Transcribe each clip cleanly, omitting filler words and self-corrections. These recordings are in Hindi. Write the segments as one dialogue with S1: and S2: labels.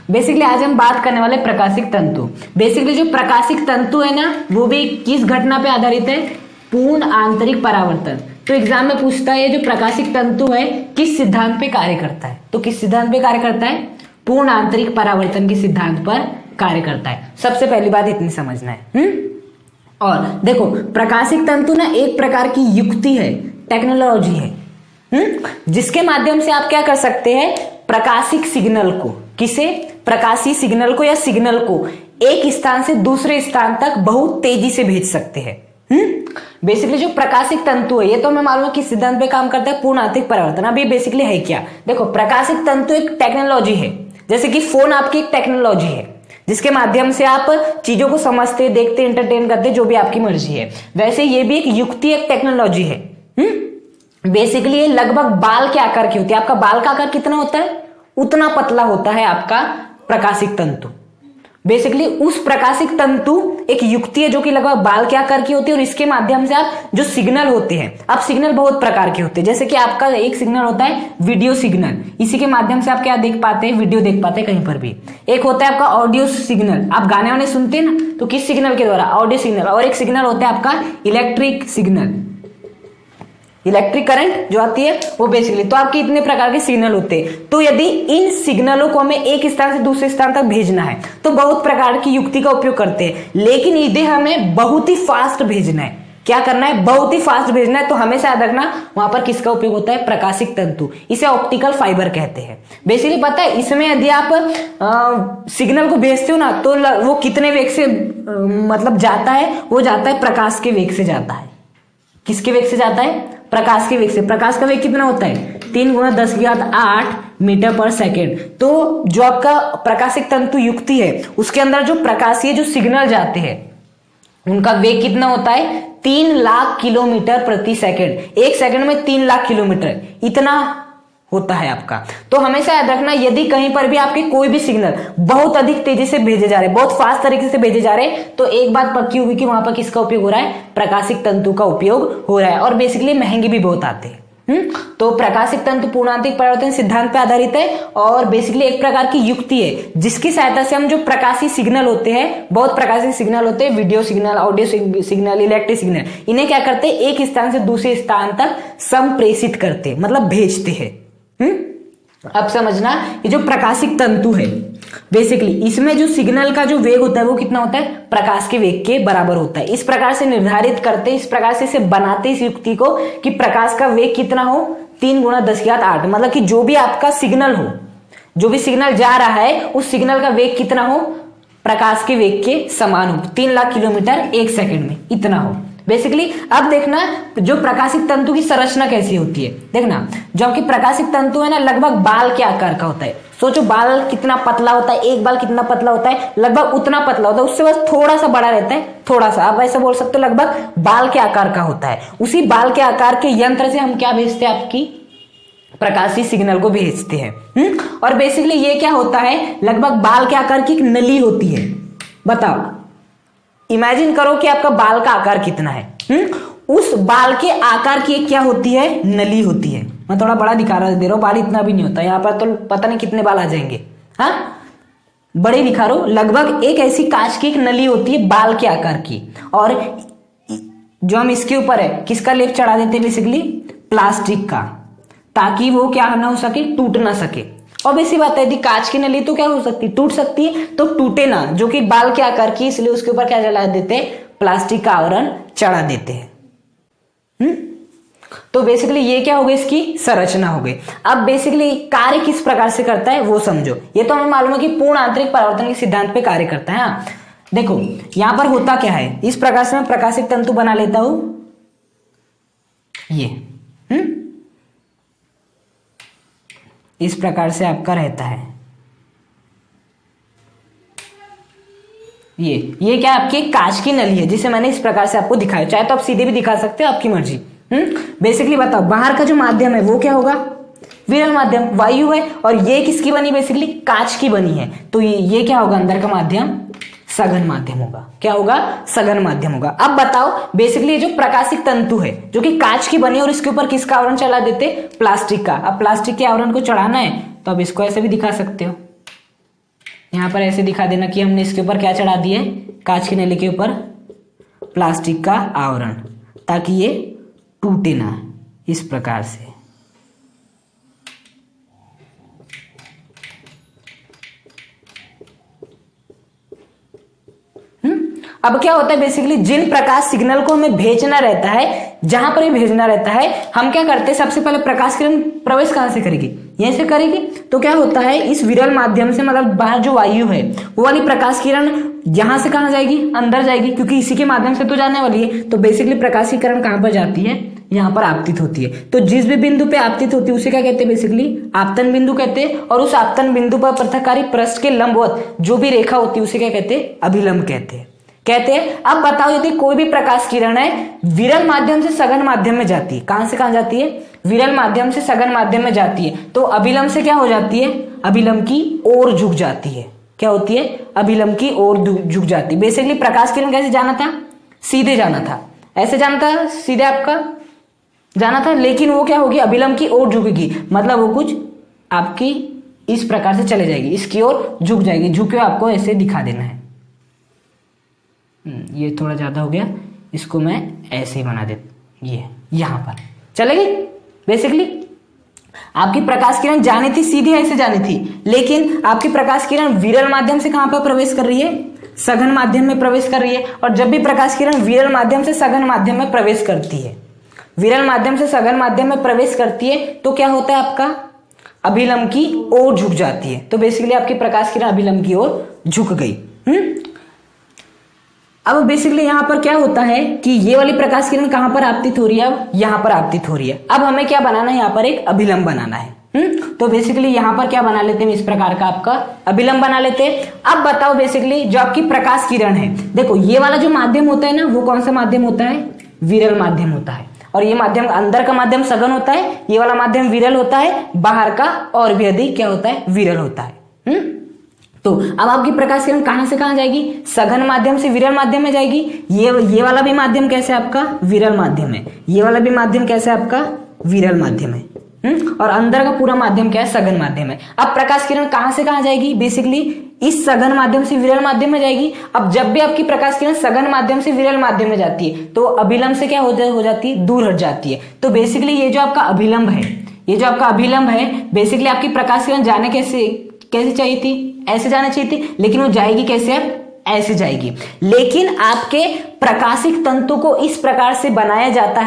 S1: बेसिकली आज हम बात करने वाले प्रकाशिक तंतु। बेसिकली जो प्रकाशिक तंतु है ना, वो भी किस घटना पे आधारित है? पूर्ण आंतरिक परावर्तन। तो एग्जाम में पूछता है जो प्रकाशिक तंतु है किस सिद्धांत पे कार्य करता है? तो किस सिद्धांत पे कार्य करता है? पूर्ण आंतरिक परावर्तन के सिद्धांत पर कार्य करता है। सबसे पहली बात इतनी समझना है। और देखो, प्रकाशिक तंतु ना एक प्रकार की युक्ति है, टेक्नोलॉजी है, जिसके माध्यम से आप क्या कर सकते हैं? प्रकाशिक सिग्नल को, किसे? प्रकाशीय सिग्नल को या सिग्नल को एक स्थान से दूसरे स्थान तक बहुत तेजी से भेज सकते हैं। बेसिकली जो प्रकाशिक तंतु है, ये तो हमें मालूम है कि सिद्धांत पे काम करता है, पूर्ण आंतरिक परावर्तन। अब ये बेसिकली है क्या? देखो, प्रकाशिक तंतु एक टेक्नोलॉजी है, जैसे कि फोन आपकी एक टेक्नोलॉजी है जिसके माध्यम से आप चीजों को समझते, देखते, एंटरटेन करते, जो भी आपकी मर्जी है। वैसे ये भी एक युक्ति, एक टेक्नोलॉजी है। बेसिकली ये लगभग बाल के आकार की होती है। आपका बाल का आकार कितना होता है? उतना पतला होता है आपका प्रकाशिक तंतु। बेसिकली उस प्रकाशिक तंतु एक युक्ति है जो कि लगभग बाल के आकार की होती है, और इसके माध्यम से आप जो सिग्नल होते हैं, अब सिग्नल बहुत प्रकार के होते हैं, जैसे कि आपका एक सिग्नल होता है वीडियो सिग्नल, इसी के माध्यम से आप क्या देख पाते हैं? वीडियो देख पाते हैं कहीं पर भी। एक होता है आपका ऑडियो सिग्नल, आप गाने वाने सुनते हैं ना, तो किस सिग्नल के द्वारा? Audio signal. और एक सिग्नल होता है आपका इलेक्ट्रिक सिग्नल, इलेक्ट्रिक करंट जो आती है वो बेसिकली। तो आपके इतने प्रकार के सिग्नल होते हैं। तो यदि इन सिग्नलों को हमें एक स्थान से दूसरे स्थान तक भेजना है तो बहुत प्रकार की युक्ति का उपयोग करते हैं, लेकिन यदि हमें बहुत ही फास्ट भेजना है, क्या करना है? बहुत ही फास्ट भेजना है, तो हमेशा याद रखना वहां पर किसका उपयोग होता है? प्रकाशिक तंतु। इसे ऑप्टिकल फाइबर कहते हैं। बेसिकली पता है, इसमें यदि आप सिग्नल को भेजते हो ना, तो वो कितने वेग से मतलब जाता है? वो जाता है प्रकाश के वेग से जाता है। किसके वेग से जाता है? प्रकाश के वेग से। प्रकाश का वेग कितना होता है? 3 × 10⁸ मीटर पर सेकेंड। तो जो आपका प्रकाशिक तंतु युक्ति है, उसके अंदर जो प्रकाशीय जो सिग्नल जाते हैं, उनका वेग कितना होता है? 3 लाख किलोमीटर प्रति सेकेंड। एक सेकंड में 3 लाख किलोमीटर इतना होता है आपका। तो हमेशा याद रखना, यदि कहीं पर भी आपके कोई भी सिग्नल बहुत अधिक तेजी से भेजे जा रहे, बहुत फास्ट तरीके से भेजे जा रहे, तो एक बात पक्की होगी कि वहां पर किसका उपयोग हो रहा है? प्रकाशिक तंतु का उपयोग हो रहा है। और बेसिकली महंगे भी बहुत आते हैं। तो प्रकाशिक तंतु पूर्ण आंतरिक परावर्तन सिद्धांत पे आधारित है, और बेसिकली एक प्रकार की युक्ति है जिसकी सहायता से हम जो प्रकाशीय सिग्नल होते हैं, बहुत प्रकाशीय सिग्नल होते हैं, video signal, audio signal, electric signal, इन्हें क्या करते हैं? एक स्थान से दूसरे स्थान तक संप्रेषित करते, मतलब भेजते हैं। अब समझना, ये जो प्रकाशिक तंतु है, बेसिकली इसमें जो सिग्नल का जो वेग होता है वो कितना होता है? प्रकाश के वेग के बराबर होता है। इस प्रकार से निर्धारित करते, इस प्रकार से इसे बनाते इस युक्ति को कि प्रकाश का वेग कितना हो? 3 × 10⁸, मतलब कि जो भी आपका सिग्नल हो, जो भी सिग्नल जा रहा है, उस सिग्नल का वेग कितना हो? प्रकाश के वेग के समान हो। 3 लाख किलोमीटर एक सेकंड में इतना हो। बेसिकली अब देखना जो प्रकाशिक तंतु की संरचना कैसी होती है। देखना, जो कि प्रकाशिक तंतु है ना, लगभग बाल के आकार का होता है। सोचो बाल कितना पतला होता है, एक बाल कितना पतला होता है? लगभग उतना पतला होता है, उससे बस थोड़ा सा बड़ा रहता है, थोड़ा सा। आप ऐसा बोल सकते हो लगभग बाल के आकार का होता है। उसी बाल के आकार के यंत्र से हम क्या भेजते हैं? आपकी प्रकाशीय सिग्नल को भेजते हैं। और बेसिकली ये क्या होता है? लगभग बाल के आकार की एक नली होती है। बताओ, इमेजिन करो कि आपका बाल का आकार कितना है। उस बाल के आकार की एक क्या होती है? नली होती है। मैं थोड़ा बड़ा दिखा रहा दे रहा हूं, बाल इतना भी नहीं होता यहाँ पर, तो पता नहीं कितने बाल आ जाएंगे। हाँ, बड़े दिखा रहा हूं। लगभग एक ऐसी कांच की एक नली होती है बाल के आकार की, और जो हम इसके ऊपर है किसका लेप चढ़ा देते हैं? बेसिकली प्लास्टिक का, ताकि वो क्या ना हो सके? टूट ना सके। और ऐसी बात है, यदि कांच की नली तो क्या हो सकती है? टूट सकती है, तो टूटे ना, जो कि बाल के आकार की, इसलिए उसके ऊपर क्या चढ़ा देते हैं? प्लास्टिक का आवरण चढ़ा देते हैं। तो बेसिकली ये क्या हो गई? इसकी संरचना हो गई। अब बेसिकली कार्य किस प्रकार से करता है वो समझो। ये तो हमें मालूम है कि पूर्ण आंतरिक परावर्तन के सिद्धांत पे कार्य करता है। हाँ, देखो यहां पर होता क्या है, इस प्रकार से मैं प्रकाशिक तंतु बना लेता हूं, ये इस प्रकार से आपका रहता है। ये क्या आपकी कांच की नली है, जिसे मैंने इस प्रकार से आपको दिखाया। चाहे तो आप सीधे भी दिखा सकते हो, आपकी मर्जी। बेसिकली बताओ, बाहर का जो माध्यम है वो क्या होगा? विरल माध्यम, वायु है। और ये किसकी बनी? बेसिकली कांच की बनी है। तो ये क्या होगा? अंदर का माध्यम सघन माध्यम होगा। क्या होगा? सघन माध्यम होगा। अब बताओ, बेसिकली जो प्रकाशिक तंतु है जो कि कांच की बनी, और इसके ऊपर किसका आवरण चढ़ा देते? प्लास्टिक का। अब प्लास्टिक के आवरण को चढ़ाना है तो अब इसको ऐसे भी दिखा सकते हो, यहाँ पर ऐसे दिखा देना कि हमने इसके ऊपर क्या चढ़ा दिए, कांच की नली के ऊपर प्लास्टिक का आवरण, ताकि ये टूटे ना, इस प्रकार से। अब क्या होता है, बेसिकली जिन प्रकाश सिग्नल को हमें भेजना रहता है, जहां पर ये भेजना रहता है, हम क्या करते हैं, सबसे पहले प्रकाश किरण प्रवेश कहां से करेगी, यहीं से करेगी। तो क्या होता है, इस विरल माध्यम से, मतलब बाहर जो वायु है वो वाली प्रकाश किरण यहां से कहां जाएगी, अंदर जाएगी, क्योंकि इसी के माध्यम से तो जाने वाली है। तो बेसिकली प्रकाश की किरण कहां पर जाती है, यहाँ पर आपतित होती है। तो जिस भी बिंदु पे आपतित होती है उसे क्या कहते हैं, बेसिकली आपतन बिंदु कहते हैं। और उस आपतन बिंदु पर पृथककारी पृष्ठ के लंबवत जो भी रेखा होती है उसे क्या कहते हैं, अभिलंब कहते हैं। अब बताओ, यदि कोई भी प्रकाश किरण है विरल माध्यम से सघन माध्यम में जाती है, कहां से कहां जाती है, विरल माध्यम से सघन माध्यम में जाती है, तो अभिलंब से क्या हो जाती है, अभिलंब की ओर झुक जाती है। क्या होती है, अभिलंब की ओर झुक जाती है। बेसिकली प्रकाश किरण कैसे जाना था, सीधे जाना था, ऐसे जाना था, सीधे आपका जाना था, लेकिन वो क्या होगी, अभिलंब की ओर झुकेगी, मतलब वो कुछ आपकी इस प्रकार से चले जाएगी, इसकी ओर झुक जाएगी। झुके आपको ऐसे दिखा देना है। ये थोड़ा ज्यादा हो गया, इसको मैं ऐसे ही बना देता, ये यहां पर चलेगी। बेसिकली आपकी प्रकाश किरण जानी थी सीधे ऐसे जानी थी, लेकिन आपकी प्रकाश किरण विरल माध्यम से कहां पर प्रवेश कर रही है, सघन माध्यम में प्रवेश कर रही है। और जब भी प्रकाश किरण विरल माध्यम से सघन माध्यम में प्रवेश करती है, विरल माध्यम से सघन माध्यम में प्रवेश करती है, तो क्या होता है, आपका अभिलंब की ओर झुक जाती है। तो बेसिकली आपकी प्रकाश किरण अभिलंब की ओर झुक गई। अब बेसिकली यहां पर क्या होता है कि ये वाली प्रकाश किरण कहां पर आपतित हो रही है, अब यहां पर आपतित हो रही है। अब हमें क्या बनाना है, यहां पर एक अभिलंब बनाना है। तो बेसिकली यहां पर क्या बना लेते हैं, इस प्रकार का आपका अभिलंब बना लेते हैं। अब बताओ, बेसिकली जो आपकी प्रकाश किरण है, देखो ये वाला जो माध्यम होता है ना, वो कौन सा माध्यम होता है, विरल माध्यम होता है। और ये माध्यम, अंदर का माध्यम सघन होता है, ये वाला माध्यम विरल होता है, बाहर का और भी अधिक क्या होता है, विरल होता है। तो अब आपकी प्रकाश किरण कहां से कहां जाएगी, सघन माध्यम से विरल माध्यम में जाएगी। ये वाला भी माध्यम कैसे आपका, विरल माध्यम है, ये वाला भी माध्यम कैसे आपका, विरल माध्यम है। और अंदर का पूरा माध्यम क्या है, सघन माध्यम है। अब प्रकाश किरण कहां से कहां जाएगी, बेसिकली इस सघन माध्यम से विरल माध्यम में जाएगी। अब जब भी आपकी प्रकाश किरण सघन माध्यम से विरल माध्यम में जाती है, तो अभिलंब से क्या हो जाती है, दूर हट जाती है। तो बेसिकली ये जो आपका अभिलंब है, ये जो आपका अभिलंब है, बेसिकली आपकी प्रकाश किरण जाने कैसे चाहिए थी, ऐसे जाना चाहिए थी, लेकिन वो जाएगी कैसे, अब ऐसे जाएगी। लेकिन आपके प्रकाशिक तंतु को इस प्रकार से बनाया जाता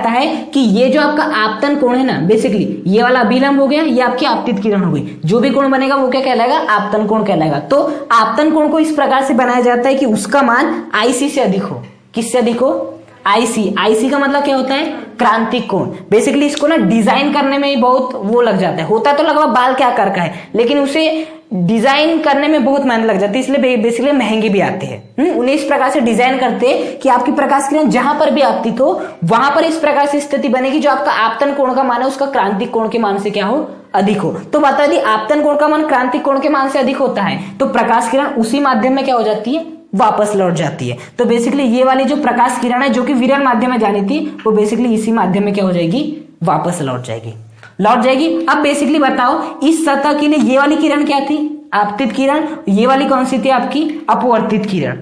S1: है कि ये जो आपका आपतन कोण है ना, बेसिकली ये वाला अभिलंब हो गया, ये आपकी आपतित किरण हो गई, जो भी कोण बनेगा वो क्या कहलाएगा, आपतन कोण कहलाएगा। तो आपतन कोण को इस प्रकार से बनाया जाता है कि उसका मान IC से अधिक हो। किससे अधिक हो, IC का मतलब क्या होता है, क्रांतिक कोण। बेसिकली इसको ना डिजाइन करने में ही बहुत वो लग जाता है, होता तो लगभग बाल के आकार का है, लेकिन उसे डिजाइन करने में बहुत मेहनत लग जाती है, इसलिए बेसिकली महंगे भी आते हैं। उन्हें इस प्रकार से डिजाइन करते हैं कि आपकी प्रकाश किरण जहां पर भी आपतित हो, वहां पर इस प्रकार से स्थिति बनेगी, जो आपका आपतन कोण का मान है उसका क्रांतिक कोण के मान से क्या हो, अधिक हो। तो बता दी, आपतन कोण का मान क्रांतिक कोण के मान से अधिक होता है, तो प्रकाश किरण उसी माध्यम में क्या हो जाती है, वापस लौट जाती है। तो बेसिकली ये वाली जो प्रकाश किरण है, जो कि विरल माध्यम में जानी थी, वो बेसिकली इसी माध्यम में क्या हो जाएगी, वापस लौट जाएगी। अब बेसिकली बताओ, इस सतह के लिए ये वाली किरण क्या थी, आपतित किरण, ये वाली कौन सी थी, आपकी अपवर्तित किरण।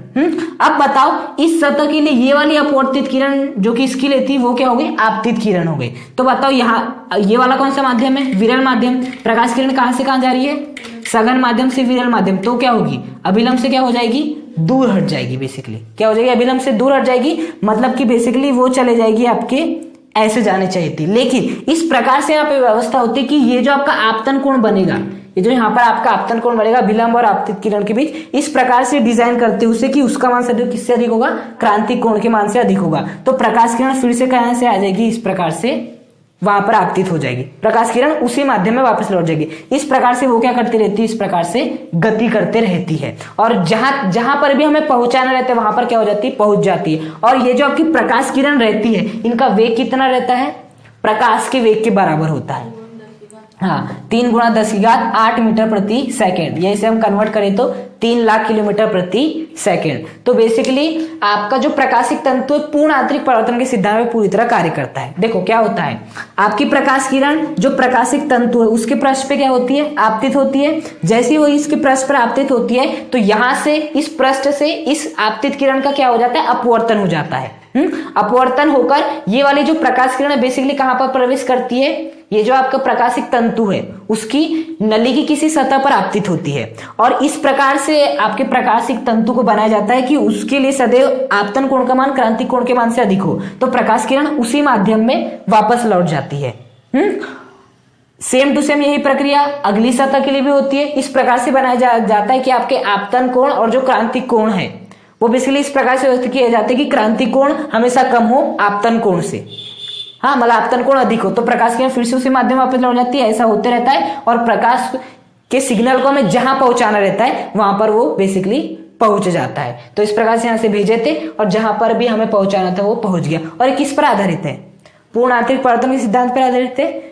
S1: अब बताओ, इस सतह के लिए ये वाली अपवर्तित किरण जो कि इसके लिए थी, वो क्या हो गई, आपतित किरण हो गई। तो बताओ, यहाँ ये वाला कौन सा माध्यम है, विरल माध्यम। प्रकाश किरण कहां से कहां जा रही है, सघन माध्यम से विरल माध्यम, तो क्या होगी, अभिलंब से क्या हो जाएगी, दूर हट जाएगी। बेसिकली क्या हो जाएगी, अभिलंब से दूर हट जाएगी, मतलब कि बेसिकली वो चले जाएगी आपके ऐसे जाने चाहिए थी। लेकिन इस प्रकार से यहाँ पे व्यवस्था होती है कि ये जो आपका आपतन कोण बनेगा, ये जो यहाँ पर आपका आपतन कोण बनेगा विलंब और आपतित किरण के बीच, इस प्रकार से डिजाइन करते हैं उसे कि उसका मान से किससे अधिक होगा, क्रांतिक कोण के मान से अधिक होगा। तो प्रकाश किरण फिर से कहां से आ जाएगी, इस प्रकार से वहां पर आपतित हो जाएगी, प्रकाश किरण उसी माध्यम में वापस लौट जाएगी। इस प्रकार से वो क्या करती रहती है, इस प्रकार से गति करते रहती है, और जहां पर भी हमें पहुंचाना रहता है वहां पर क्या हो जाती है, पहुंच जाती है। और ये जो आपकी प्रकाश किरण रहती है, इनका वेग कितना रहता है, प्रकाश के वेग के बराबर होता है। हाँ 3 गुणा 10 की घात 8 मीटर प्रति सेकेंड, ये इसे हम कन्वर्ट करें तो 3 लाख किलोमीटर प्रति सेकेंड। तो बेसिकली आपका जो प्रकाशिक तंतु है पूर्ण आंतरिक परावर्तन के सिद्धांत में पूरी तरह कार्य करता है। देखो क्या होता है, आपकी प्रकाश किरण जो प्रकाशिक तंतु है उसके पृष्ठ पे क्या होती है, आपतित होती है। जैसे ही वो इसके पृष्ठ पर आपतित होती है तो यहां से इस पृष्ठ से इस आपतित किरण का क्या हो जाता है, अपवर्तन हो जाता है। अपवर्तन होकर ये वाली जो प्रकाश किरण है बेसिकली कहां पर प्रवेश करती है, ये जो आपका प्रकाशिक तंतु है उसकी नली की किसी सतह पर आपतित होती है। और इस प्रकार से आपके प्रकाशिक तंतु को बनाया जाता है कि उसके लिए सदैव आपतन कोण का मान क्रांतिक कोण के मान से अधिक हो, तो प्रकाश किरण उसी माध्यम में वापस लौट जाती है। सेम टू सेम यही प्रक्रिया अगली सतह के लिए भी होती है। इस प्रकार से बनाया जाता है कि आपके आपतन कोण और जो क्रांतिक कोण है वो बेसिकली इस प्रकार से व्यवस्थित किए जाते हैं कि क्रांतिक कोण हमेशा कम हो आपतन कोण से, हाँ मतलब आपतन कोण अधिक हो, तो प्रकाश किरण फिर से उसी माध्यम वापस लौट जाती है। ऐसा होते रहता है और प्रकाश के सिग्नल को हमें जहां पहुंचाना रहता है वहां पर वो बेसिकली पहुंच जाता है। तो इस प्रकार से यहां से भेजे थे और जहां पर भी हमें पहुंचाना था वो पहुंच गया। और ये किस पर आधारित है, पूर्ण आंतरिक परावर्तन के सिद्धांत पर आधारित है।